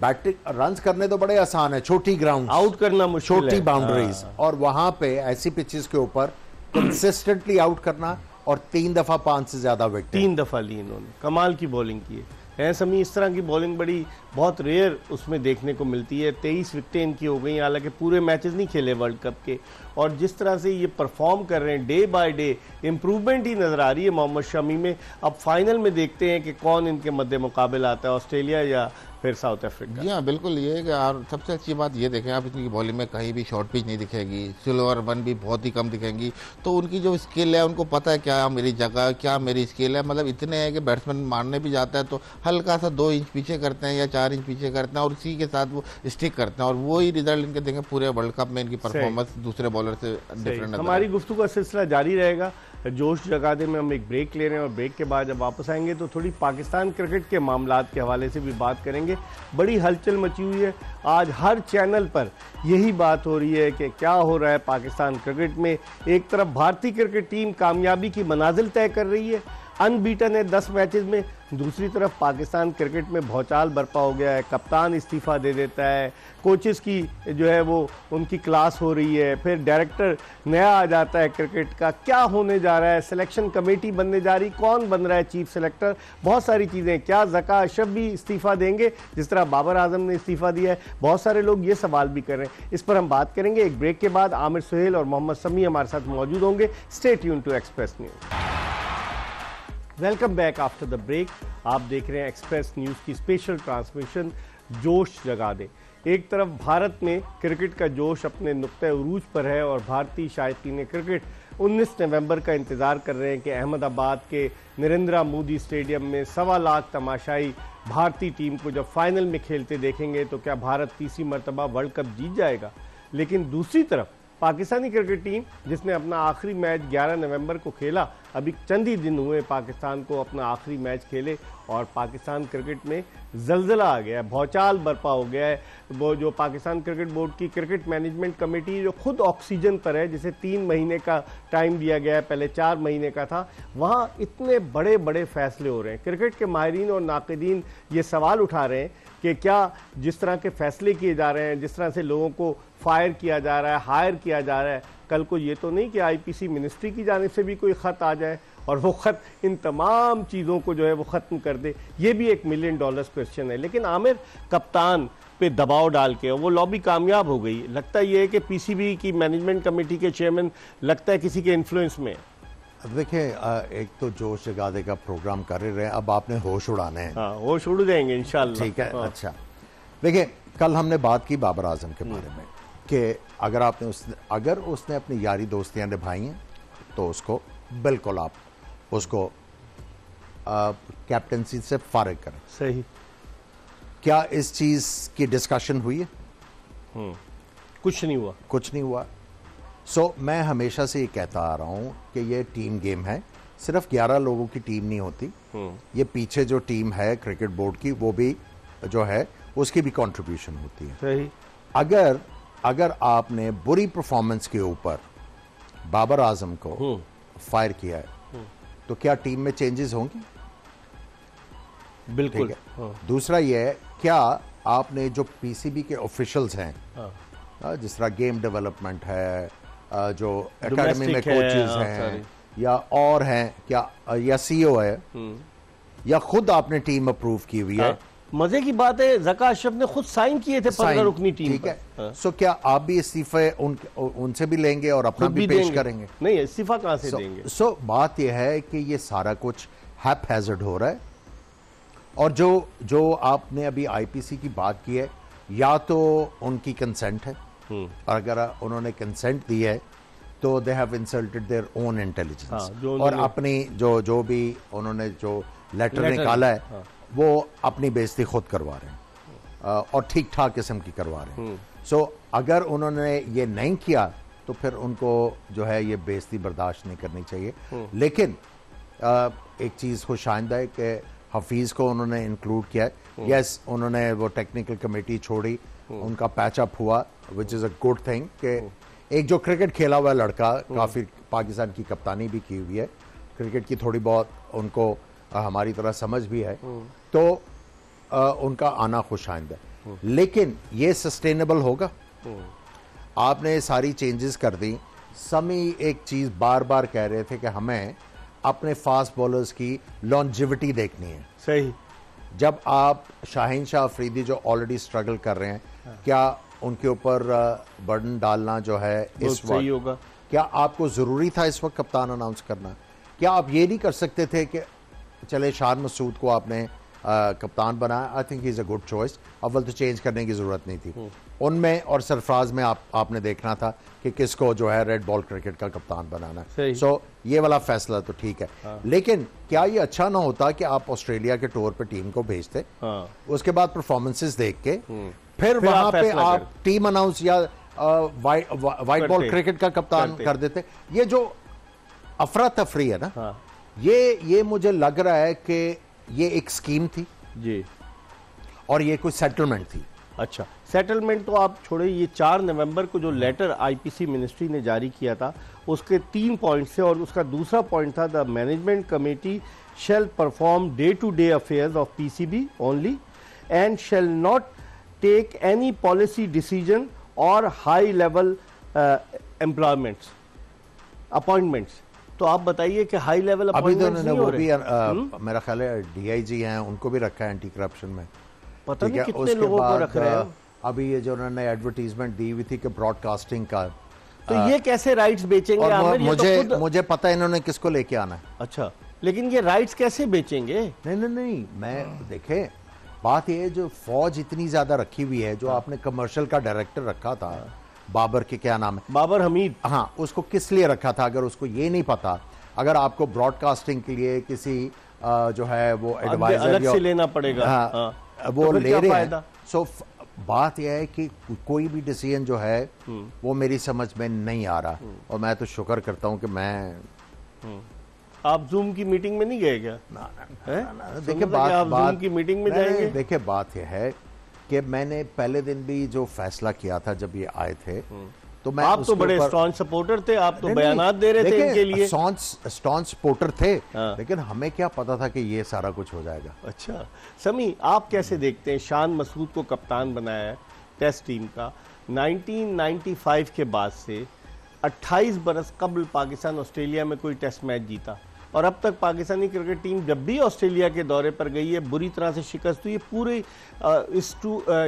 बैटिंग रन्स करने तो बड़े आसान है, छोटी ग्राउंड आउट करना मुश्किल, छोटी बाउंड्रीज, और वहां पे ऐसी पिचेस के ऊपर कंसिस्टेंटली आउट करना, और 3 दफा 5 से ज्यादा विकेट 3 दफा ली इन्होंने, कमाल की बॉलिंग की है समी। इस तरह की बॉलिंग बड़ी बहुत रेयर उसमें देखने को मिलती है। 23 विकेटें इनकी हो गई, हालांकि पूरे मैचेस नहीं खेले वर्ल्ड कप के, और जिस तरह से ये परफॉर्म कर रहे हैं डे बाय डे, इंप्रूवमेंट ही नजर आ रही है मोहम्मद शमी में। अब फाइनल में देखते हैं कि कौन इनके मद्दे मुकाबले आता है, ऑस्ट्रेलिया या फिर साउथ अफ्रीका। जी हाँ बिल्कुल, ये है कि और सबसे अच्छी बात ये देखें आप, इनकी बॉलिंग में कहीं भी शॉर्ट पिच नहीं दिखेगी, स्लोअर वन भी बहुत ही कम दिखेंगी। तो उनकी जो स्किल है, उनको पता है क्या मेरी जगह, क्या मेरी स्किल है, मतलब इतने हैं कि बैट्समैन मारने भी जाता है तो हल्का सा 2 इंच पीछे करते हैं या 4 इंच पीछे करते हैं, और उसी के साथ वो स्टिक करते हैं, और वही रिजल्ट इनके देखें पूरे वर्ल्ड कप में इनकी परफॉर्मेंस दूसरे बॉलर से डिफरेंट। हमारी गुफ्तगू का सिलसिला जारी रहेगा। जोश जगा दे में हम एक ब्रेक ले रहे हैं, और ब्रेक के बाद जब वापस आएंगे तो थोड़ी पाकिस्तान क्रिकेट के मामलात के हवाले से भी बात करेंगे। बड़ी हलचल मची हुई है, आज हर चैनल पर यही बात हो रही है कि क्या हो रहा है पाकिस्तान क्रिकेट में। एक तरफ भारतीय क्रिकेट टीम कामयाबी की मनाजिल तय कर रही है, अनबीटन है 10 मैचेस में, दूसरी तरफ पाकिस्तान क्रिकेट में भौचाल बरपा हो गया है, कप्तान इस्तीफा दे देता है, कोचेस की जो है वो उनकी क्लास हो रही है, फिर डायरेक्टर नया आ जाता है क्रिकेट का, क्या होने जा रहा है, सिलेक्शन कमेटी बनने जा रही, कौन बन रहा है चीफ सेलेक्टर, बहुत सारी चीज़ें, क्या ज़का अशरफ भी इस्तीफा देंगे जिस तरह बाबर आजम ने इस्तीफा दिया है, बहुत सारे लोग ये सवाल भी कर रहे हैं। इस पर हम बात करेंगे एक ब्रेक के बाद। आमिर सुहेल और मोहम्मद समी हमारे साथ मौजूद होंगे। Stay tune to Express News. Welcome back after the break. आप देख रहे हैं एक्सप्रेस न्यूज़ की स्पेशल ट्रांसमिशन जोश जगा दे। एक तरफ भारत में क्रिकेट का जोश अपने नुक्ते उरूज पर है, और भारतीय शायकीन क्रिकेट 19 नवंबर का इंतज़ार कर रहे हैं कि अहमदाबाद के नरेंद्र मोदी स्टेडियम में 1.25 लाख तमाशाई भारतीय टीम को जब फाइनल में खेलते देखेंगे तो क्या भारत तीसरी मरतबा वर्ल्ड कप जीत जाएगा। लेकिन दूसरी तरफ पाकिस्तानी क्रिकेट टीम जिसने अपना आखिरी मैच 11 नवंबर को खेला, अभी चंद ही दिन हुए पाकिस्तान को अपना आखिरी मैच खेले, और पाकिस्तान क्रिकेट में जलजला आ गया है, भौचाल बरपा हो गया है। वो जो पाकिस्तान क्रिकेट बोर्ड की क्रिकेट मैनेजमेंट कमेटी जो खुद ऑक्सीजन पर है, जिसे 3 महीने का टाइम दिया गया है, पहले 4 महीने का था, वहाँ इतने बड़े बड़े फैसले हो रहे हैं। क्रिकेट के माहिरीन और नाक़िदीन ये सवाल उठा रहे हैं कि क्या जिस तरह के फैसले किए जा रहे हैं, जिस तरह से लोगों को फायर किया जा रहा है, हायर किया जा रहा है, कल को ये तो नहीं कि आईपीसी मिनिस्ट्री की जानिब से भी कोई ख़त आ जाए और वो ख़त इन तमाम चीज़ों को जो है वो ख़त्म कर दे। ये भी एक $1 मिलियन क्वेश्चन है। लेकिन आमिर, कप्तान पे दबाव डाल के वो लॉबी कामयाब हो गई। लगता ये है कि पीसीबी की मैनेजमेंट कमेटी के चेयरमैन लगता है किसी के इन्फ्लुएंस में। देखिए, एक तो जोश जगादे का प्रोग्राम कर रहे हैं, अब आपने होश उड़ाने हैं। हाँ, होश उड़ जाएंगे इंशाल्लाह। ठीक है। हाँ। अच्छा, देखिए कल हमने बात की बाबर आजम के बारे में कि अगर उसने अपनी यारी दोस्तियां निभाई हैं तो उसको बिल्कुल आप उसको कैप्टनसी से फारिग करें। सही। क्या इस चीज की डिस्कशन हुई है? कुछ नहीं हुआ। कुछ नहीं हुआ। मैं हमेशा से ये कहता आ रहा हूं कि ये टीम गेम है, सिर्फ 11 लोगों की टीम नहीं होती। ये पीछे जो टीम है क्रिकेट बोर्ड की, वो भी जो है उसकी भी कंट्रीब्यूशन होती है। सही। अगर आपने बुरी परफॉर्मेंस के ऊपर बाबर आजम को फायर किया है तो क्या टीम में चेंजेस होंगी? बिल्कुल। ठीक है। दूसरा ये है, क्या आपने जो पीसीबी के ऑफिशियल्स हैं, जिस तरह गेम डेवलपमेंट है, जो एकेडमी में कोचेस हैं या और हैं, क्या या सीईओ है या खुद आपने टीम अप्रूव की हुई है। मजे की बात है ज़का अशरफ ने खुद साइन किए थे 15 रुकनी टीम ठीक है। सो क्या आप भी इस्तीफे उनसे भी लेंगे और अपना भी पेश करेंगे? नहीं, इस्तीफा कहां से देंगे? सो बात यह है कि ये सारा कुछ हैपहैज़र्ड हो रहा है, और जो आपने अभी आईपीसी की बात की है, या तो उनकी कंसेंट है, और अगर उन्होंने कंसेंट दी है तो they have insulted their own intelligence, और अपनी जो भी उन्होंने जो लेटर निकाला है वो अपनी बेइज्जती खुद करवा रहे हैं, और ठीक ठाक किस्म की करवा रहे हैं। सो अगर उन्होंने ये नहीं किया तो फिर उनको जो है ये बेइज्जती बर्दाश्त नहीं करनी चाहिए। लेकिन एक चीज़ खुश आइंदा है कि हफीज़ को उन्होंने इंक्लूड किया है। यस, उन्होंने वो टेक्निकल कमेटी छोड़ी, उनका पैचअप हुआ, which is a good thing कि एक जो क्रिकेट खेला हुआ लड़का, काफ़ी पाकिस्तान की कप्तानी भी की हुई है, क्रिकेट की थोड़ी बहुत उनको हमारी तरह समझ भी है, तो उनका आना खुश आइंदा है। लेकिन ये सस्टेनेबल होगा? आपने सारी चेंजेस कर दी। समी एक चीज़ बार बार कह रहे थे कि हमें अपने फास्ट बॉलर्स की लॉन्जिविटी देखनी है। सही। जब आप शाहीन शाह अफरीदी जो ऑलरेडी स्ट्रगल कर रहे हैं, क्या उनके ऊपर बर्डन डालना जो है इस वक्त होगा? क्या आपको ज़रूरी था इस वक्त कप्तान अनाउंस करना? क्या आप ये नहीं कर सकते थे कि चले शान मसूद को आपने कप्तान बनाया, I think is a good choice, अव्वल तो चेंज करने की ज़रूरत नहीं थी। उनमें और सरफराज में आपने देखना था कि किसको जो है रेड बॉल क्रिकेट का कप्तान बनाना है। सो ये वाला फैसला तो ठीक है। लेकिन क्या ये अच्छा ना होता कि आप ऑस्ट्रेलिया के टूर पे टीम को भेजते, उसके बाद परफॉर्मेंसेस देख के फिर वहां पे आप टीम अनाउंस या वाइट बॉल क्रिकेट का कप्तान कर देते? ये जो अफरा तफरी है ना, ये मुझे लग रहा है कि ये एक स्कीम थी जी, और ये कोई सेटलमेंट थी। अच्छा, सेटलमेंट तो आप छोड़े, ये 4 नवंबर को जो लेटर आईपीसी मिनिस्ट्री ने जारी किया था उसके 3 पॉइंट्स थे, और उसका दूसरा पॉइंट था the management committee shall perform day to day affairs of PCB only and shall not take any policy decision और हाई लेवल एम्प्लॉयमेंट्स अपॉइंटमेंट्स। तो आप बताइए कि हाई लेवल अपॉइंटमेंट्स नहीं हो रहे? मेरा ख्याल है डीआईजी हैं, उनको भी रखा है एंटी करप्शन में, पता नहीं कितने लोगों को रख रहे हैं। अभी ये जो उन्होंने एडवर्टीजमेंट दी हुई थी कि ब्रॉडकास्टिंग का, तो ये कैसे राइट्स बेचेंगे? और मुझे पता है इन्होंने किसको लेके आना है। अच्छा, लेकिन ये राइट्स कैसे बेचेंगे? नहीं, मैं देखे, बात ये जो फौज इतनी ज्यादा रखी हुई है, जो आपने कमर्शियल का डायरेक्टर रखा था बाबर के, क्या नाम है, बाबर हमीद, हाँ, उसको किस लिए रखा था? अगर उसको ये नहीं पता, अगर आपको ब्रॉडकास्टिंग के लिए किसी जो है वो एडवाइजर अलग से लेना पड़ेगा, हाँ, वो तो ले रहे हैं। सो बात यह है कि कोई भी डिसीजन जो है वो मेरी समझ में नहीं आ रहा, और मैं तो शुक्र करता हूं कि मैं आप जूम की मीटिंग में नहीं गए क्या? देखिए बात की मीटिंग में जाएंगे। देखिए बात यह है कि मैंने पहले दिन भी जो फैसला किया था जब ये आए थे, तो मैं आप तो बड़े स्ट्रॉन्ग सपोर्टर थे, आप तो बयानात दे रहे थे इनके लिए, स्ट्रॉन्ग सपोर्टर थे, लेकिन हमें क्या पता था कि ये सारा कुछ हो जाएगा। अच्छा समी, आप कैसे देखते हैं शान मसूद को कप्तान बनाया है टेस्ट टीम का? 1995 के बाद से 28 बरस कबल पाकिस्तान ऑस्ट्रेलिया में कोई टेस्ट मैच जीता, और अब तक पाकिस्तानी क्रिकेट टीम जब भी ऑस्ट्रेलिया के दौरे पर गई है बुरी तरह से शिकस्त हुई है। पूरे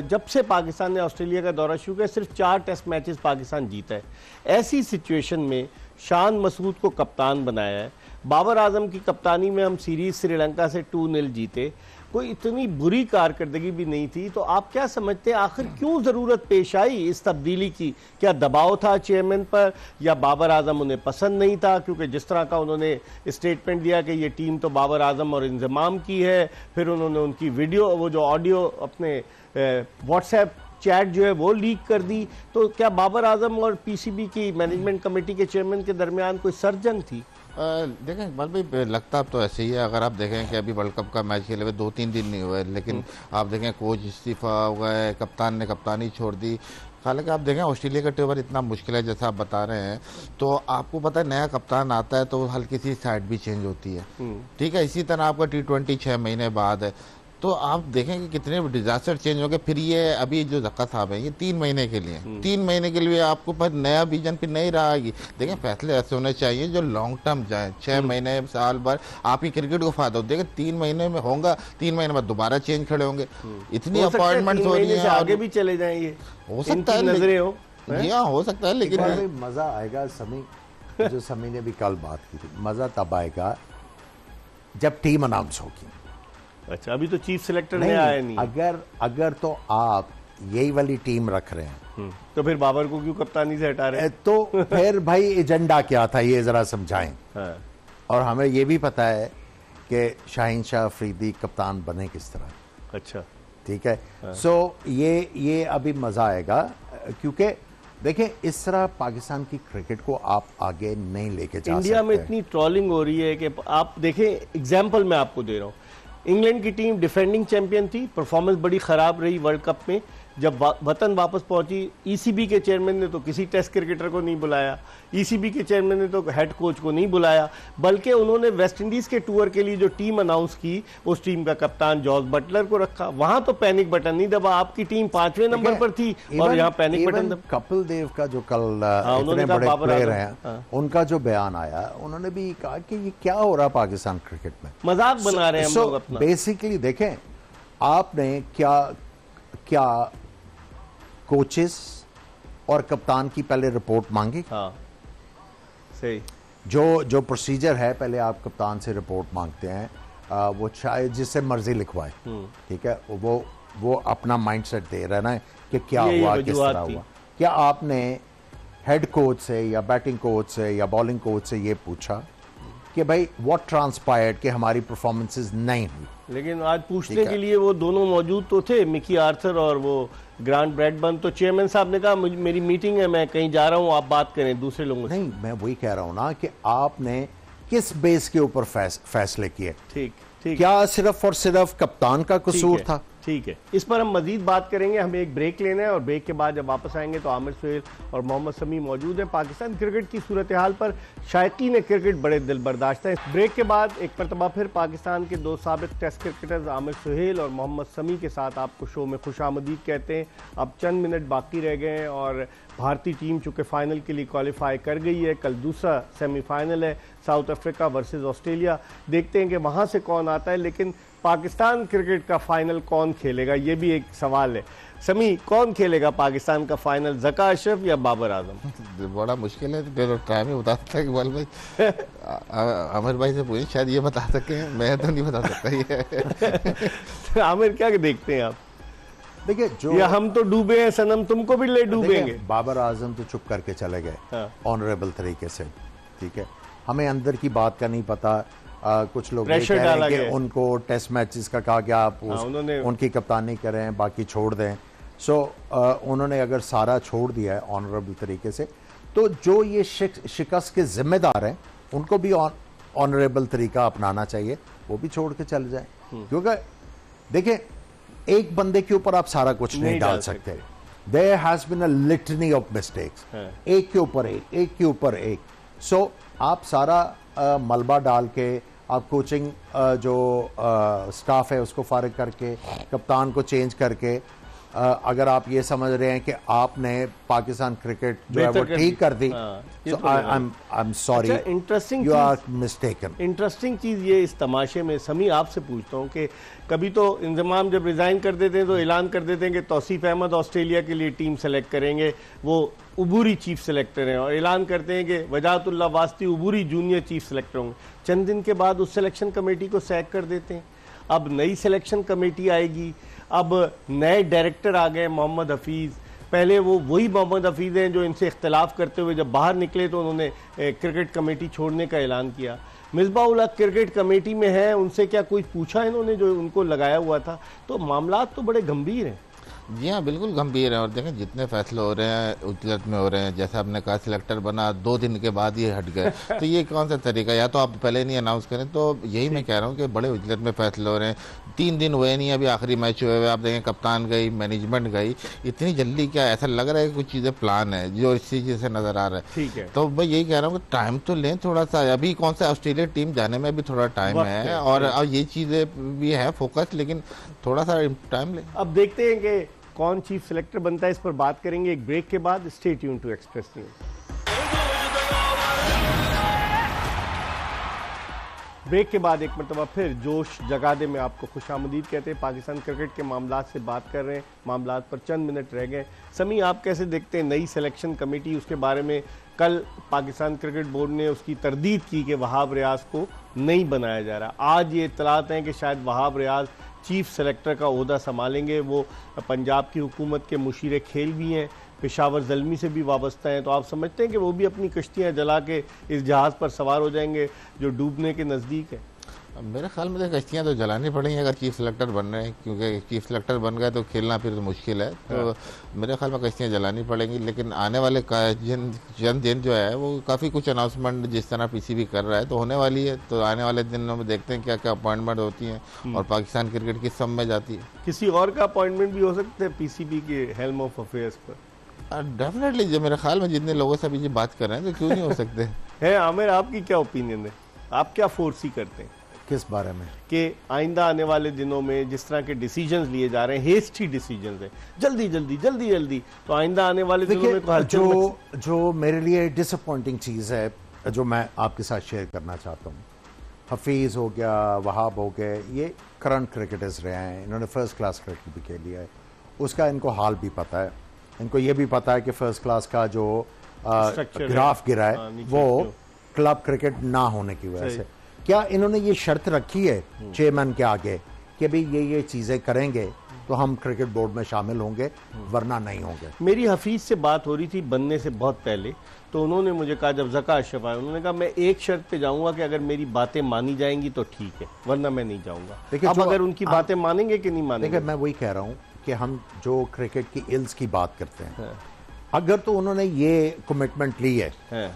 जब से पाकिस्तान ने ऑस्ट्रेलिया का दौरा शुरू किया सिर्फ 4 टेस्ट मैचेस पाकिस्तान जीता है। ऐसी सिचुएशन में शान मसूद को कप्तान बनाया है। बाबर आजम की कप्तानी में हम सीरीज श्रीलंका से 2-0 जीते, कोई इतनी बुरी कारकर्दगी भी नहीं थी। तो आप क्या समझते हैं, आखिर क्यों ज़रूरत पेश आई इस तब्दीली की? क्या दबाव था चेयरमैन पर, या बाबर आजम उन्हें पसंद नहीं था? क्योंकि जिस तरह का उन्होंने स्टेटमेंट दिया कि ये टीम तो बाबर आजम और इंजमाम की है, फिर उन्होंने उनकी वीडियो, वो जो ऑडियो अपने व्हाट्सएप चैट जो है वो लीक कर दी। तो क्या बाबर आजम और पीसीबी की मैनेजमेंट कमेटी के चेयरमैन के दरमियान कोई सर्जन थी? देखें इकबाल भाई, लगता अब तो ऐसे ही है। अगर आप देखें कि अभी वर्ल्ड कप का मैच खेले हुए 2-3 दिन नहीं हुए, लेकिन आप देखें कोच इस्तीफा हो गए, कप्तान ने कप्तानी छोड़ दी। हालांकि आप देखें ऑस्ट्रेलिया का टेबल इतना मुश्किल है जैसा आप बता रहे हैं, तो आपको पता है नया कप्तान आता है तो हल्की सी साइड भी चेंज होती है, ठीक है। इसी तरह आपका T20 6 महीने बाद है, तो आप देखेंगे कितने डिजास्टर चेंज हो गए। फिर ये अभी जो जक्का साहब है ये 3 महीने के लिए, 3 महीने के लिए आपको पर नया विजन फिर नहीं रहेगी। देखें फैसले ऐसे होने चाहिए जो लॉन्ग टर्म जाए, 6 महीने साल भर आपकी क्रिकेट को फायदा हो। देखें 3 महीने में होगा, 3 महीने बाद दोबारा चेंज खड़े होंगे। इतनी अपॉइंटमेंट हो रही है, आगे भी चले जाएंगे, हो सकता है नजरें हो। जी हाँ, हो सकता है, लेकिन मजा आएगा समी, जो समी ने भी कल बात की थी, मजा तब आएगा जब टीम अनाउंस होगी। अच्छा, अभी तो चीफ सिलेक्टर ने आया नहीं। अगर तो आप यही वाली टीम रख रहे हैं तो फिर बाबर को क्यों कप्तानी से हटा रहे हैं? तो फिर भाई एजेंडा क्या था ये जरा समझाएं। हाँ। और हमें ये भी पता है कि शाहीन शाह अफरीदी कप्तान बने किस तरह। अच्छा, ठीक है। सो ये अभी मजा आएगा, क्योंकि देखें इस तरह पाकिस्तान की क्रिकेट को आप आगे नहीं लेके जा सकते। इंडिया में इतनी ट्रोलिंग हो रही है कि आप देखें, एग्जाम्पल मैं आपको दे रहा हूँ। इंग्लैंड की टीम डिफेंडिंग चैंपियन थी, परफॉर्मेंस बड़ी खराब रही वर्ल्ड कप में। जब वतन वापस पहुंची, ईसीबी के चेयरमैन ने तो किसी टेस्ट क्रिकेटर को नहीं बुलाया, ईसीबी के चेयरमैन ने तो हेड कोच को नहीं बुलाया, बल्कि उन्होंने वेस्ट इंडीज के टूर के लिए जो टीम अनाउंस की उस टीम का कप्तान जॉर्ज बटलर को रखा। वहां तो पैनिक बटन नहीं दबा। आपकी टीम 5वें नंबर पर थी और यहाँ पैनिक बटन दबा। कपिल देव का जो कल इतने बड़े प्लेयर हैं, उनका जो बयान आया, उन्होंने भी कहा कि ये क्या हो रहा पाकिस्तान क्रिकेट में, मजाक बना रहे हैं हम लोग अपना। बेसिकली देखें, आपने क्या कोचेस और कप्तान की पहले रिपोर्ट मांगी। हाँ, सही। जो प्रोसीजर है, पहले आप कप्तान से रिपोर्ट मांगते हैं, वो शायद जिससे मर्जी लिखवाए, ठीक है। वो अपना माइंडसेट दे रहा है ना कि क्या हुआ, किस तरह हुआ। क्या आपने हेड कोच से या बैटिंग कोच से या बॉलिंग कोच से ये पूछा कि भाई व्हाट ट्रांसपायर्ड कि हमारी परफॉर्मेंसेस नहीं हुई? लेकिन आज पूछने के लिए वो दोनों मौजूद तो थे, मिकी आर्थर और वो ग्रांट ब्रैडबर्न। तो चेयरमैन साहब ने कहा मेरी मीटिंग है, मैं कहीं जा रहा हूं, आप बात करें दूसरे लोगों से। नहीं, मैं वही कह रहा हूं ना कि आपने किस बेस के ऊपर फैसले किए। ठीक, क्या सिर्फ और सिर्फ कप्तान का कसूर था? ठीक है, इस पर हम मजीद बात करेंगे। हमें एक ब्रेक लेना है और ब्रेक के बाद जब वापस आएंगे तो आमिर सुहेल और मोहम्मद समी मौजूद हैं। पाकिस्तान क्रिकेट की सूरत हाल पर शायकीन क्रिकेट बड़े दिल बर्दाश्त है। ब्रेक के बाद एक मरतबा फिर पाकिस्तान के 2 साबिक टेस्ट क्रिकेटर्स आमिर सुहेल और मोहम्मद समी के साथ आपको शो में खुशामदीद कहते हैं। अब चंद मिनट बाकी रह गए हैं और भारतीय टीम चूँकि फाइनल के लिए क्वालिफाई कर गई है। कल दूसरा सेमीफाइनल है, साउथ अफ्रीका वर्सेस ऑस्ट्रेलिया। देखते हैं कि वहाँ से कौन आता है, लेकिन पाकिस्तान क्रिकेट का फाइनल कौन खेलेगा ये भी एक सवाल है। समी, कौन खेलेगा पाकिस्तान का फाइनल, ज़का अशरफ या बाबर आजम? बड़ा मुश्किल है, तो टाइम ही बता सकता है इकबाल भाई। आमिर भाई से पूछे, शायद ये बता सके, मैं तो नहीं बता सकता ये। आमिर, क्या देखते हैं आप? देखिए, जो या हम तो डूबे हैं सनम, तुमको भी ले डूबेंगे। बाबर आजम तो चुप करके चले गए ऑनरेबल तरीके से, ठीक है। हमें अंदर की बात का नहीं पता। कुछ लोग कह रहे हैं कि उनको टेस्ट मैचेस का कहा गया, आप उनकी कप्तानी करें, बाकी छोड़ दें। सो उन्होंने अगर सारा छोड़ दिया है ऑनरेबल तरीके से, तो जो ये शिकस्त के जिम्मेदार हैं उनको भी ऑनरेबल तरीका अपनाना चाहिए, वो भी छोड़ के चले जाएं। क्योंकि देखिए, एक बंदे के ऊपर आप सारा कुछ नहीं डाल सकते। There has been a litany of mistakes, एक के ऊपर एक के ऊपर एक। सो आप सारा मलबा डाल के, आप कोचिंग जो स्टाफ है उसको फारिग करके, कप्तान को चेंज करके, अगर आप ये समझ रहे हैं कि आपने पाकिस्तान क्रिकेट जो है वो ठीक कर दी, I am sorry, interesting, you are mistaken. Interesting चीज़ ये इस तमाशे में, समी आपसे पूछता हूँ कि कभी तो इंजमाम जब रिज़ाइन कर देते हैं तो ऐलान कर देते हैं कि तौसीफ अहमद ऑस्ट्रेलिया के लिए टीम सेलेक्ट करेंगे, वो उबूरी चीफ सेलेक्टर हैं, और ऐलान करते हैं कि वजाहतुल्लाह वास्ती उबूरी जूनियर चीफ सेलेक्टर होंगे। चंद दिन के बाद उस सिलेक्शन कमेटी को सैक कर देते हैं। अब नई सिलेक्शन कमेटी आएगी, अब नए डायरेक्टर आ गए, मोहम्मद हफीज़। पहले वो वही मोहम्मद हफीज़ हैं जो इनसे इख्तलाफ करते हुए जब बाहर निकले तो उन्होंने क्रिकेट कमेटी छोड़ने का ऐलान किया। मिसबाह उल हक क्रिकेट कमेटी में है, उनसे क्या कुछ पूछा इन्होंने जो उनको लगाया हुआ था? तो मामला तो बड़े गंभीर हैं। जी हाँ, बिल्कुल गंभीर है। और देखें जितने फैसले हो रहे हैं उजलत में हो रहे हैं, जैसे आपने कहा सिलेक्टर बना 2 दिन के बाद ये हट गए, तो ये कौन सा तरीका? या तो आप पहले नहीं अनाउंस करें। तो यही मैं कह रहा हूँ कि बड़े उजलत में फैसले हो रहे हैं। 3 दिन हुए नहीं, अभी आखिरी मैच हुए हुए, आप देखें कप्तान गई, मैनेजमेंट गई, इतनी जल्दी क्या? ऐसा लग रहा है कि कुछ चीज़ें प्लान है जो इस चीज़ से नज़र आ रहा है। ठीक है, तो मैं यही कह रहा हूँ कि टाइम तो लें थोड़ा सा। अभी कौन सा ऑस्ट्रेलिया टीम जाने में भी थोड़ा टाइम है, और ये चीज़ें भी है फोकस, लेकिन थोड़ा सा टाइम ले। अब देखते हैं कि कौन चीफ सेलेक्टर बनता है, इस पर बात करेंगे एक ब्रेक के बाद। Stay tune to Express News. Break के बाद एक मरतबा फिर जोश जगा दे में आपको खुशामदीद कहते हैं। पाकिस्तान क्रिकेट के मामलात से बात कर रहे हैं, मामलात पर चंद मिनट रह गए। समी, आप कैसे देखते हैं नई सिलेक्शन कमेटी? उसके बारे में कल पाकिस्तान क्रिकेट बोर्ड ने उसकी तरदीद की कि वहाब रियाज को नहीं बनाया जा रहा। आज ये इत्तलात हैं कि शायद वहाब रियाज चीफ सेलेक्टर का ओहदा संभालेंगे। वो पंजाब की हुकूमत के मुशीर खेल भी हैं, पेशावर ज़ल्मी से भी वाबस्ता हैं। तो आप समझते हैं कि वो भी अपनी कश्तियाँ जला के इस जहाज़ पर सवार हो जाएंगे जो डूबने के नज़दीक है? मेरे ख्याल में कश्तियाँ तो जलानी पड़ेंगी अगर चीफ सेलेक्टर बन रहे हैं, क्योंकि चीफ सेलेक्टर बन गए तो खेलना फिर तो मुश्किल है। तो मेरे ख्याल में कश्तियाँ जलानी पड़ेंगी। लेकिन आने वाले चंद दिन जो है वो काफ़ी कुछ अनाउंसमेंट जिस तरह पीसीबी कर रहा है तो होने वाली है। तो आने वाले दिनों में देखते हैं क्या क्या अपॉइंटमेंट होती हैं और पाकिस्तान क्रिकेट किस सब में जाती है। किसी और का अपॉइंटमेंट भी हो सकता है पीसीबी के हेल्म ऑफ अफेयर्स पर? डेफिनेटली, जो मेरे ख्याल में जितने लोगों से अभी ये बात कर रहे हैं तो क्यों नहीं हो सकते है। आमिर, आपकी क्या ओपिनियन है? आप क्या फोर्सी करते हैं किस बारे में कि आइंदा आने वाले दिनों में जिस तरह के डिसीजंस लिए जा रहे हैं, हेस्टी डिसीजंस हैं, जल्दी जल्दी जल्दी जल्दी, तो आइंदा आने वाले दिनों में जो मेरे लिए डिसअपॉइंटिंग चीज़ है जो मैं आपके साथ शेयर करना चाहता हूँ। हफीज़ हो गया, वहाब हो गए, ये करंट क्रिकेटर्स रहे हैं, इन्होंने फर्स्ट क्लास क्रिकेट भी खेल लिया है, उसका इनको हाल भी पता है। इनको ये भी पता है कि फर्स्ट क्लास का जो ग्राफ गिरा है वो क्लब क्रिकेट ना होने की वजह से। क्या इन्होंने ये शर्त रखी है चेयरमैन के आगे कि भाई ये चीज़ें करेंगे तो हम क्रिकेट बोर्ड में शामिल होंगे, वरना नहीं होंगे? मेरी हफीज से बात हो रही थी बनने से बहुत पहले, तो उन्होंने मुझे कहा, जब ज़का अशरफ आए, उन्होंने कहा मैं एक शर्त पे जाऊंगा कि अगर मेरी बातें मानी जाएंगी तो ठीक है, वरना मैं नहीं जाऊंगा। अब अगर उनकी बातें मानेंगे कि नहीं मानेंगे? मैं वही कह रहा हूँ कि हम जो क्रिकेट की इल्स की बात करते हैं, अगर तो उन्होंने ये कमिटमेंट ली है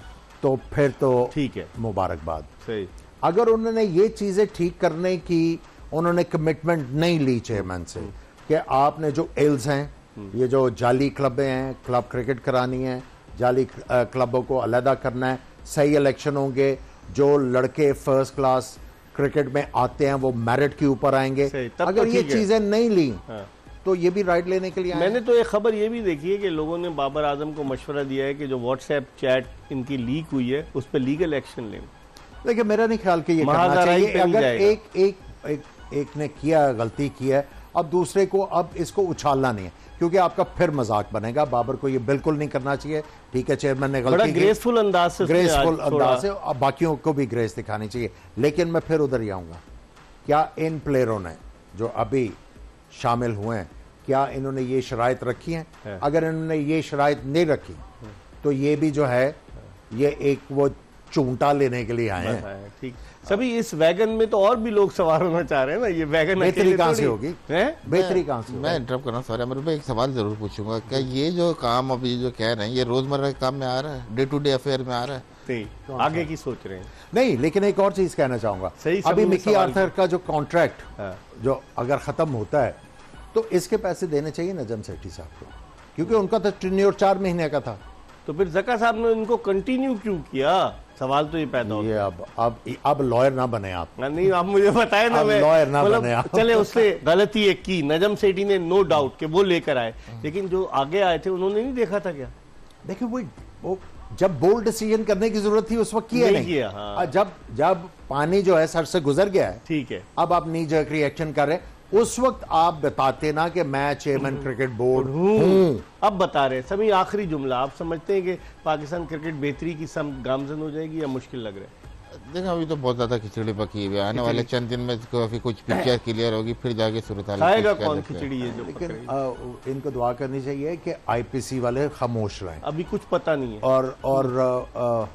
तो फिर तो ठीक है, मुबारकबाद। सही। अगर उन्होंने ये चीजें ठीक करने की उन्होंने कमिटमेंट नहीं ली चेयरमैन से कि आपने जो इल्स हैं, ये जो जाली क्लबें हैं, क्लब क्रिकेट करानी है, जाली क्लबों को अलहदा करना है, सही इलेक्शन होंगे, जो लड़के फर्स्ट क्लास क्रिकेट में आते हैं वो मेरिट के ऊपर आएंगे, अगर ये चीजें नहीं ली तो ये भी राइट लेने के लिए मैंने तो एक खबर ये भी देखी है कि लोगों ने बाबर आजम को मशवरा दिया है कि जो व्हाट्सएप चैट इनकी लीक हुई है उस पर लीगल एक्शन लें। देखिए, मेरा नहीं ख्याल कि ये करना चाहिए। अगर एक ने किया, गलती की है, अब दूसरे को अब इसको उछालना नहीं है, क्योंकि आपका फिर मजाक बनेगा। बाबर को ये बिल्कुल नहीं करना चाहिए। ठीक है, चेयरमैन ने गलती की, ग्रेसफुल अंदाज से, अब बाकियों को भी ग्रेस दिखानी चाहिए। लेकिन मैं फिर उधर ही आऊंगा, क्या इन प्लेयरों ने जो अभी शामिल हुए हैं, क्या इन्होंने ये शराइत रखी हैं? अगर इन्होंने ये शराइत नहीं रखी तो ये भी जो है ये एक वो चूंटा लेने के लिए आए हैं। ठीक, सभी इस वैगन में तो और भी लोग सवार होना चाह रहे हैं ना, ये वैगन बेहतरी कहां से होगी? बेहतरी कहां से? मैं इंटरप्ट करना सॉरी अमर भाई, एक सवाल जरूर पूछूंगा, क्या ये जो काम अभी जो कह रहे हैं ये रोजमर्रा के काम में आ रहा है, डे टू डे अफेयर में आ रहा है? तो आगे की सोच रहे हैं? नहीं, लेकिन एक और चीज कहना चाहूंगा, अभी मिकी आर्थर का जो कॉन्ट्रैक्ट जो अगर खत्म होता है तो इसके पैसे देने चाहिए नजम सेठी साहब को, क्योंकि उनका तो टेन्योर 4 महीने का था। तो फिर ज़का साहब ने इनको कंटिन्यू क्यों किया? सवाल तो ये पैदा होता है। अब लॉयर ना बने आप। नहीं, आप मुझे बताए ना, मैं लॉयर ना बने आप। चले, उससे गलती एक की नजम सेठी ने, नो डाउट कि वो लेकर आए, लेकिन जो आगे आए थे उन्होंने नहीं देखा था क्या? देखिए, वो जब बोल्ड डिसीजन करने की जरूरत थी उस वक्त किया नहीं किया। हाँ। जब पानी जो है सर से गुजर गया है, ठीक है, अब आप नी जर्क रिएक्शन कर रहे हैं, उस वक्त आप बताते ना कि मैं चेयरमैन क्रिकेट बोर्ड हूं। अब बता रहे सभी आखिरी जुमला, आप समझते हैं कि पाकिस्तान क्रिकेट बेहतरी की सम गामजन हो जाएगी या मुश्किल लग रहा है? देखो, अभी तो बहुत ज्यादा खिचड़ी पकी हुई है, आने वाले चंद दिन में काफी कुछ पिक्चर क्लियर होगी, फिर जाके सूरत हाल खाएगा कौन खिचड़ी है जो? लेकिन इनको दुआ करनी चाहिए कि आईपीसी वाले खामोश रहें, अभी कुछ पता नहीं है और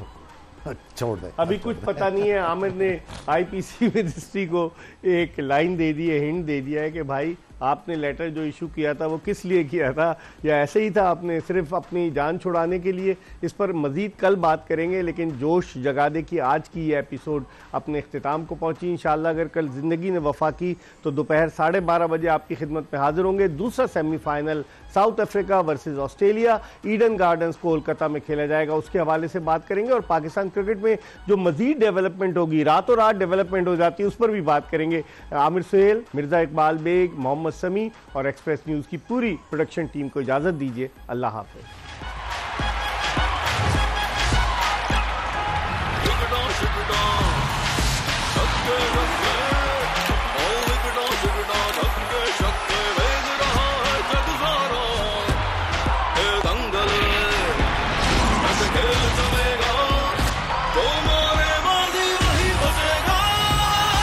छोड़ दे, अभी कुछ पता नहीं है। आमिर ने आईपीसी मिनिस्ट्री को एक लाइन दे दी है, हिंट दे दिया है कि भाई आपने लेटर जो इशू किया था वो किस लिए किया था, या ऐसे ही था आपने सिर्फ अपनी जान छुड़ाने के लिए? इस पर मजीद कल बात करेंगे, लेकिन जोश जगा दे कि आज की ये एपिसोड अपने इख्तिताम को पहुंची। इंशाअल्लाह अगर कल ज़िंदगी ने वफा की तो दोपहर 12:30 बजे आपकी खिदमत में हाजिर होंगे। दूसरा semifinal south Africa versus Australia Eden gardens Kolkata में खेला जाएगा, उसके हवाले से बात करेंगे। और पाकिस्तान क्रिकेट में जो मजीद डेवलपमेंट होगी, रातों रात डेवलपमेंट हो जाती है, उस पर भी बात करेंगे। आमिर सुहेल, मिर्ज़ा इकबाल बेग, मोहम्मद समी और एक्सप्रेस न्यूज़ की पूरी प्रोडक्शन टीम को इजाज़त दीजिए। अल्लाह हाफ़िज़।